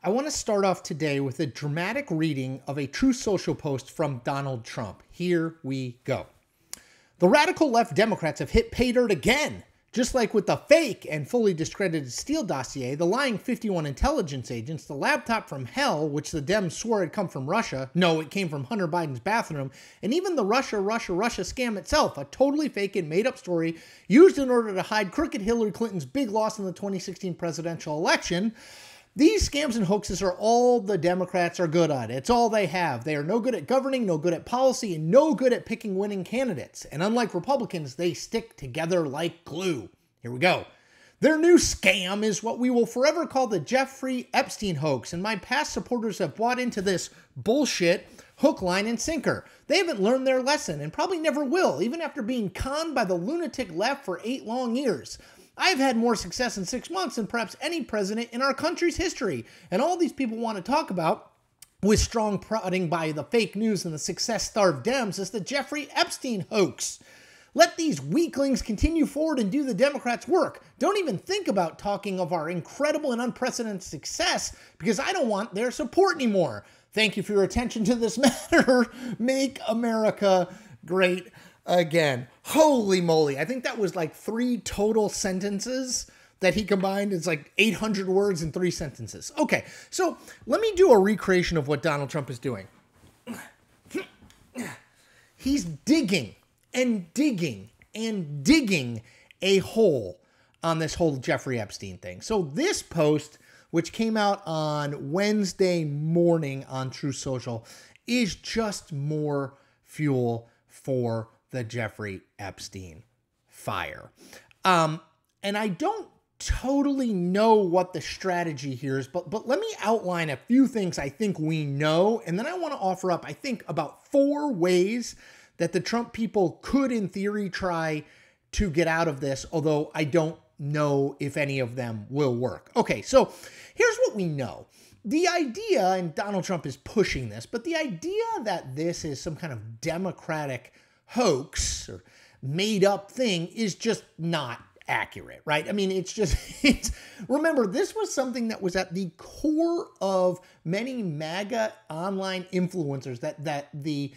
I want to start off today with a dramatic reading of a Truth Social post from Donald Trump. Here we go. The radical left Democrats have hit pay dirt again. Just like with the fake and fully discredited Steele dossier, the lying 51 intelligence agents, the laptop from hell, which the Dems swore had come from Russia. No, it came from Hunter Biden's bathroom. And even the Russia scam itself, a totally fake and made up story used in order to hide crooked Hillary Clinton's big loss in the 2016 presidential election. These scams and hoaxes are all the Democrats are good at. It's all they have. They are no good at governing, no good at policy, and no good at picking winning candidates. And unlike Republicans, they stick together like glue. Here we go. Their new scam is what we will forever call the Jeffrey Epstein hoax, and my past supporters have bought into this bullshit hook, line, and sinker. They haven't learned their lesson and probably never will, even after being conned by the lunatic left for 8 long years. I've had more success in 6 months than perhaps any president in our country's history. And all these people want to talk about, with strong prodding by the fake news and the success-starved Dems, is the Jeffrey Epstein hoax. Let these weaklings continue forward and do the Democrats' work. Don't even think about talking of our incredible and unprecedented success, because I don't want their support anymore. Thank you for your attention to this matter. Make America great again. Holy moly. I think that was like 3 total sentences that he combined. It's like 800 words in 3 sentences. Okay, so let me do a recreation of what Donald Trump is doing. He's digging and digging and digging a hole on this whole Jeffrey Epstein thing. So this post, which came out on Wednesday morning on Truth Social, is just more fuel for the Jeffrey Epstein fire. And I don't totally know what the strategy here is, but let me outline a few things I think we know, and then I want to offer up, I think, about 4 ways that the Trump people could, in theory, try to get out of this, although I don't know if any of them will work. Okay, so here's what we know. The idea, and Donald Trump is pushing this, but the idea that this is some kind of Democratic hoax or made up thing is just not accurate, right? I mean, remember, this was something that was at the core of many MAGA online influencers, that the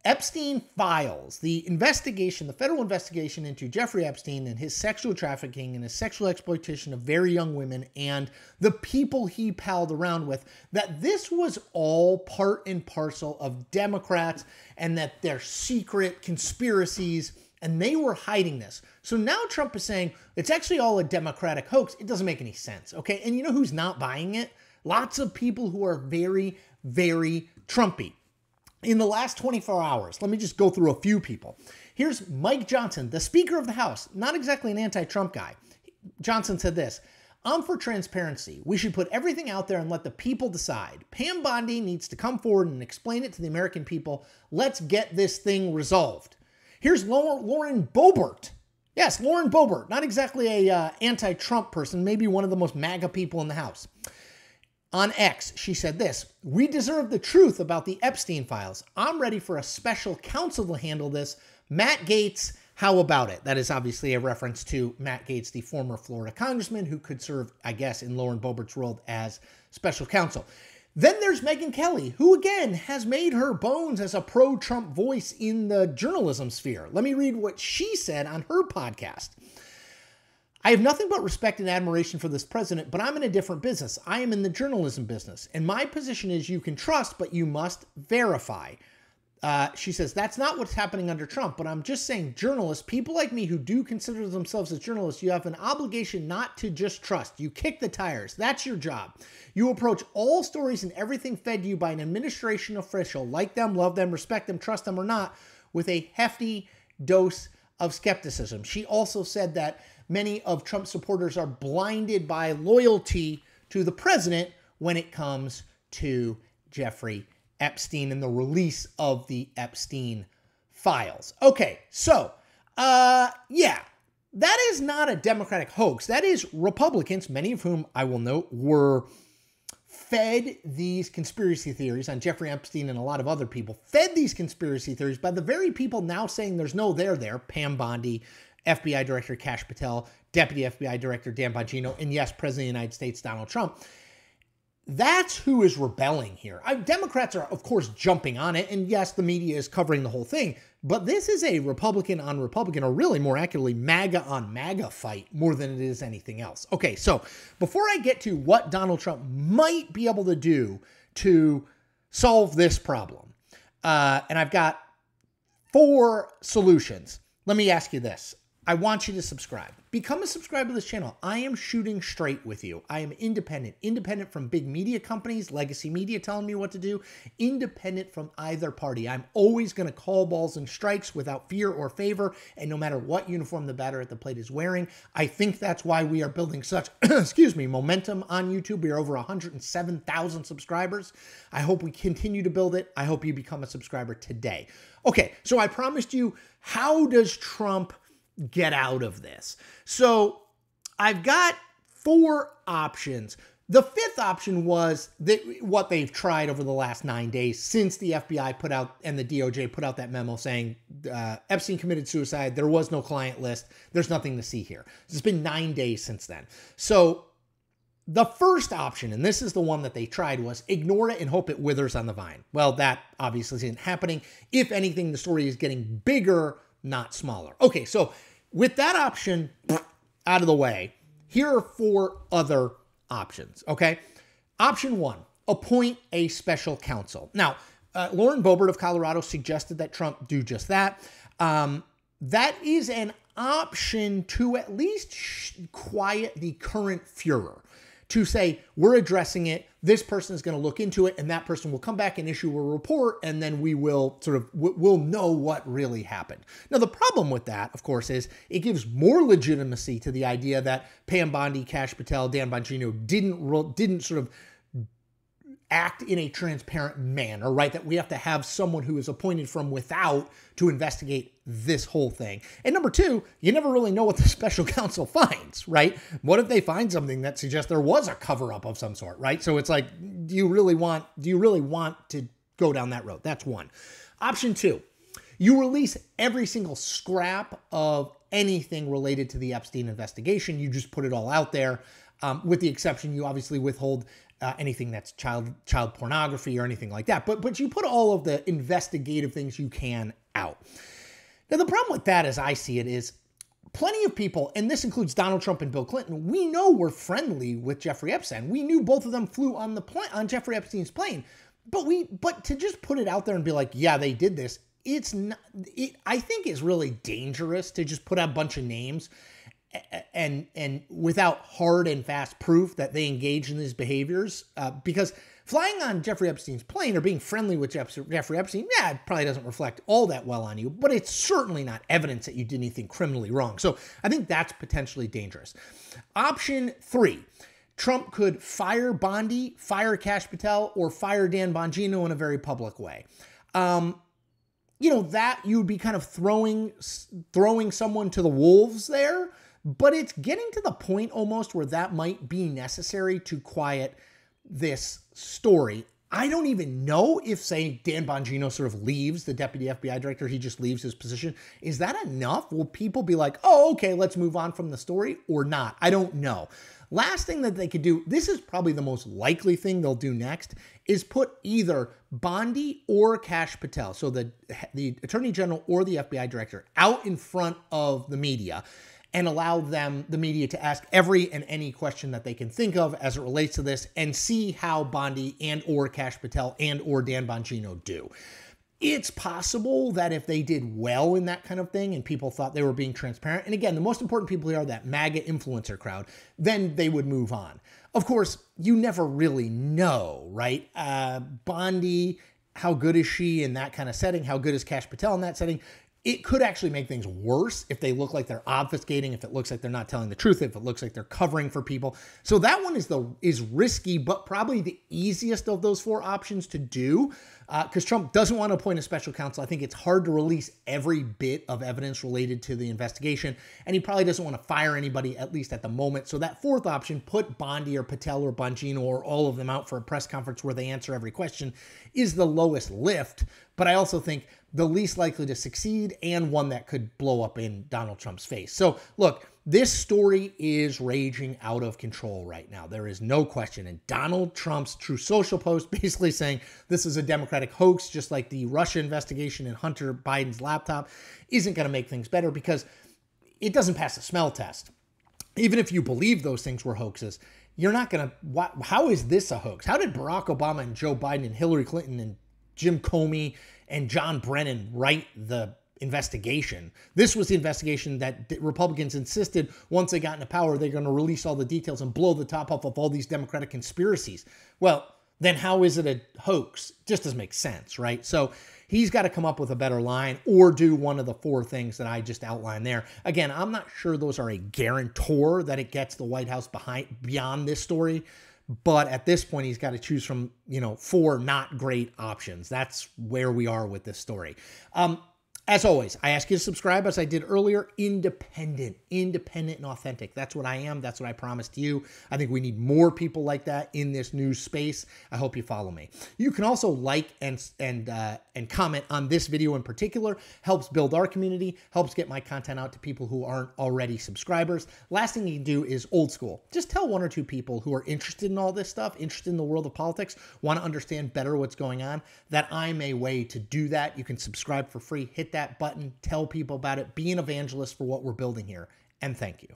Epstein files, the investigation, the federal investigation into Jeffrey Epstein and his sexual trafficking and his sexual exploitation of very young women and the people he palled around with, that this was all part and parcel of Democrats and that they're secret conspiracies, and they were hiding this. So now Trump is saying it's actually all a Democratic hoax. It doesn't make any sense, okay? And you know who's not buying it? Lots of people who are very, very Trumpy. In the last 24 hours, let me just go through a few people. Here's Mike Johnson, the Speaker of the House, not exactly an anti-Trump guy. Johnson said this: "I'm for transparency. We should put everything out there and let the people decide. Pam Bondi needs to come forward and explain it to the American people. Let's get this thing resolved." Here's Lauren Boebert. Yes, Lauren Boebert, not exactly a anti-Trump person, maybe one of the most MAGA people in the House. On X, she said this: "We deserve the truth about the Epstein files. I'm ready for a special counsel to handle this. Matt Gaetz, how about it?" That is obviously a reference to Matt Gaetz, the former Florida congressman who could serve, I guess, in Lauren Boebert's role as special counsel. Then there's Megyn Kelly, who again has made her bones as a pro-Trump voice in the journalism sphere. Let me read what she said on her podcast. "I have nothing but respect and admiration for this president, but I'm in a different business. I am in the journalism business, and my position is you can trust, but you must verify." She says, "That's not what's happening under Trump, but I'm just saying journalists, people like me who do consider themselves as journalists, you have an obligation not to just trust. You kick the tires. That's your job. You approach all stories and everything fed to you by an administration official, like them, love them, respect them, trust them or not, with a hefty dose of skepticism." She also said that many of Trump's supporters are blinded by loyalty to the president when it comes to Jeffrey Epstein and the release of the Epstein files. Okay, so, yeah, that is not a Democratic hoax. That is Republicans, many of whom I will note were fed these conspiracy theories on Jeffrey Epstein and a lot of other people, fed these conspiracy theories by the very people now saying there's no there, Pam Bondi, FBI Director Kash Patel, Deputy FBI Director Dan Bongino, and yes, President of the United States Donald Trump. That's who is rebelling here. Democrats are, of course, jumping on it. And yes, the media is covering the whole thing. But this is a Republican on Republican, or really more accurately, MAGA on MAGA fight more than it is anything else. Okay, so before I get to what Donald Trump might be able to do to solve this problem, and I've got 4 solutions, let me ask you this. I want you to subscribe. Become a subscriber to this channel. I am shooting straight with you. I am independent from big media companies, legacy media telling me what to do, independent from either party. I'm always going to call balls and strikes without fear or favor, and no matter what uniform the batter at the plate is wearing. I think that's why we are building such, momentum on YouTube. We are over 107,000 subscribers. I hope we continue to build it. I hope you become a subscriber today. Okay, so I promised you, how does Trump get out of this? So I've got 4 options. The 5th option was what they've tried over the last 9 days since the FBI put out and the DOJ put out that memo saying Epstein committed suicide. There was no client list. There's nothing to see here. It's been 9 days since then. So the first option, and this is the one that they tried, was ignore it and hope it withers on the vine. Well, that obviously isn't happening. If anything, the story is getting bigger, not smaller. Okay, so with that option out of the way, here are 4 other options, okay? Option 1, appoint a special counsel. Now, Lauren Boebert of Colorado suggested that Trump do just that. That is an option to at least quiet the current furor, to say, we're addressing it, this person is going to look into it, and that person will come back and issue a report, and then we will we'll know what really happened. Now, the problem with that, of course, is it gives more legitimacy to the idea that Pam Bondi, Kash Patel, Dan Bongino didn't sort of act in a transparent manner, right? That we have to have someone who is appointed from without to investigate this whole thing. And number 2, you never really know what the special counsel finds, right? What if they find something that suggests there was a cover-up of some sort, right? So it's like, do you really want to go down that road? That's one. Option 2, you release every single scrap of anything related to the Epstein investigation. You just put it all out there, with the exception you obviously withhold anything that's child pornography or anything like that. But you put all of the investigative things you can out. Now, the problem with that, as I see it, is plenty of people, and this includes Donald Trump and Bill Clinton, we know were friendly with Jeffrey Epstein. We knew both of them flew on the plane, on Jeffrey Epstein's plane. But to just put it out there and be like, yeah, they did this, I think is really dangerous to just put out a bunch of names and without hard and fast proof that they engage in these behaviors, because flying on Jeffrey Epstein's plane or being friendly with Jeffrey Epstein, yeah, it probably doesn't reflect all that well on you, but it's certainly not evidence that you did anything criminally wrong. So I think that's potentially dangerous. Option 3, Trump could fire Bondi, fire Kash Patel, or fire Dan Bongino in a very public way. That you would be kind of throwing someone to the wolves there. But it's getting to the point almost where that might be necessary to quiet this story. I don't even know if, say, Dan Bongino sort of leaves, the deputy FBI director, he just leaves his position. Is that enough? Will people be like, oh, okay, let's move on from the story, or not? I don't know. Last thing that they could do, this is probably the most likely thing they'll do next, is put either Bondi or Kash Patel, so the attorney general or the FBI director, out in front of the media and allow the media to ask every and any question that they can think of as it relates to this, and see how Bondi and or Kash Patel and or Dan Bongino do. It's possible that if they did well in that kind of thing and people thought they were being transparent, and again, the most important people here are that MAGA influencer crowd, then they would move on. Of course, you never really know, right? Bondi, how good is she in that kind of setting? How good is Kash Patel in that setting? It could actually make things worse if they look like they're obfuscating, if it looks like they're not telling the truth, if it looks like they're covering for people. So that one is risky, but probably the easiest of those 4 options to do, because Trump doesn't want to appoint a special counsel. I think it's hard to release every bit of evidence related to the investigation, and he probably doesn't want to fire anybody, at least at the moment. So that 4th option, put Bondi or Patel or Bongino or all of them out for a press conference where they answer every question, is the lowest lift. But I also think the least likely to succeed and one that could blow up in Donald Trump's face. So look, this story is raging out of control right now. There is no question. And Donald Trump's Truth Social post basically saying this is a Democratic hoax, just like the Russia investigation in Hunter Biden's laptop, isn't going to make things better because it doesn't pass the smell test. Even if you believe those things were hoaxes, you're not going to, how is this a hoax? How did Barack Obama and Joe Biden and Hillary Clinton and Jim Comey and John Brennan write the investigation? This was the investigation that Republicans insisted once they got into power, they're going to release all the details and blow the top off of all these Democratic conspiracies. Well, then how is it a hoax? Just doesn't make sense, right? So he's got to come up with a better line or do one of the four things that I just outlined there. Again, I'm not sure those are a guarantor that it gets the White House beyond this story. But at this point, he's got to choose from, four not great options. That's where we are with this story. As always, I ask you to subscribe, as I did earlier. Independent and authentic. That's what I am. That's what I promised you. I think we need more people like that in this news space. I hope you follow me. You can also like and comment on this video in particular. Helps build our community. Helps get my content out to people who aren't already subscribers. Last thing you can do is old school. Just tell one or two people who are interested in all this stuff, interested in the world of politics, want to understand better what's going on, that I'm a way to do that. You can subscribe for free. Hit that button, tell people about it, be an evangelist for what we're building here, and thank you.